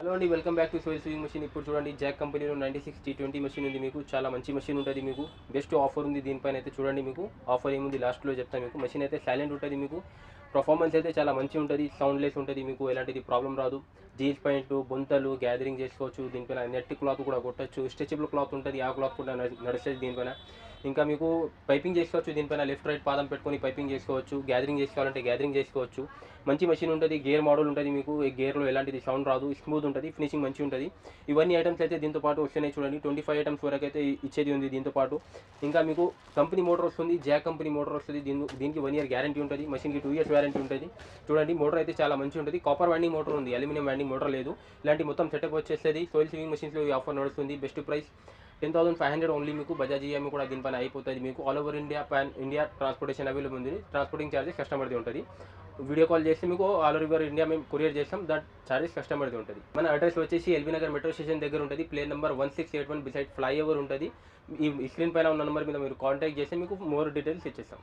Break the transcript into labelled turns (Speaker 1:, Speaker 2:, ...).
Speaker 1: Hello అండి, welcome back to soil swing machine. ఇప్పుడు చూడండి, జాక్ కంపెనీలో 96T20 మెషిన్ ఉంది. మీకు చాలా మంచి మెషిన్ ఉంటుంది. మీకు బెస్ట్ ఆఫర్ ఉంది దీనిపైన అయితే. చూడండి, మీకు ఆఫర్ ఏముంది లాస్ట్లో చెప్తాను. మీకు మెషిన్ అయితే సైలెంట్ ఉంటుంది. మీకు పర్ఫార్మెన్స్ అయితే చాలా మంచిగా ఉంటుంది. సౌండ్లెస్ ఉంటుంది. మీకు ఎలాంటిది ప్రాబ్లం రాదు. జీన్స్ పాయింట్, బొంతలు గ్యాదరింగ్ చేసుకోవచ్చు. దీనిపైన నెట్ క్లాత్ కూడా కొట్టచ్చు. స్ట్రెచబుల్ క్లాత్ ఉంటుంది. ఆ క్లాత్ కూడా నడుస్తుంది దీనిపైన. ఇంకా మీకు పైపింగ్ చేసుకోవచ్చు. దీనిపైన లెఫ్ట్ రైట్ పాదం పెట్టుకొని పైపింగ్ చేసుకోవచ్చు. గ్యాదరింగ్ చేసుకోవాలంటే గ్యాదరింగ్ చేసుకోవచ్చు. మంచి మెషిన్ ఉంటుంది. గేర్ మోడల్ ఉంటుంది. మీకు ఈ గేర్లో ఎలాంటిది సౌండ్ రాదు. స్మూత్ ఉంటుంది. ఫినిషింగ్ మంచిగా ఉంటుంది. ఇవన్నీ ఐటమ్స్ అయితే దీంతో పాటు వస్తున్నాయి. చూడండి, 25 ఐటమ్స్ వరకు అయితే ఇచ్చేది ఉంది దీంతో పాటు. ఇంకా మీకు కంపెనీ మోటార్ వస్తుంది. జాక్ కంపెనీ మోటార్ వస్తుంది. దీనికి 1 year గ్యారంటీ ఉంటుంది. మెషిన్కి 2 years వారంటీ ఉంటుంది. చూడండి, మోటార్ అయితే చాలా మంచిగా ఉంటుంది. కాపర్ వైండింగ్ మోటార్ ఉంది, అల్యూమినియం వైండింగ్ మోటార్ లేదు. ఇలాంటి మొత్తం సెటప్ వచ్చేస్తుంది. సోయిల్ స్వింగ్ మెషిన్స్లో ఈ ఆఫర్ నడుస్తుంది. Best price 10,500 only. మీకు బజాజ్ ఈఎంఐ కూడా దీనిపైన అయిపోతుంది. మీకు all over India transportation available ఉంది. ట్రాన్స్పోర్టింగ్ ఛార్జెస్ కస్టమర్ది ఉంటుంది. వీడియో కాల్ చేస్తే మీకు ఆల్ ఓవర్ ఇండియా మేము కొరియర్ చేస్తాం. దట్ ఛార్జెస్ కస్టమర్ది ఉంటుంది. మన అడ్రస్ వచ్చేసి ఎల్బీ నగర్ మెట్రో స్టేషన్ దగ్గర ఉంటుంది. ప్లేన్ నెంబర్ 1681 బిసైడ్ ఫ్లైఓవర్ ఉంటుంది. ఈ స్క్రీన్ పైన ఉన్న నెంబర్ మీద మీరు కాంటాక్ట్ చేస్తే మీకు మోర్ డీటెయిల్స్ ఇచ్చేస్తాం.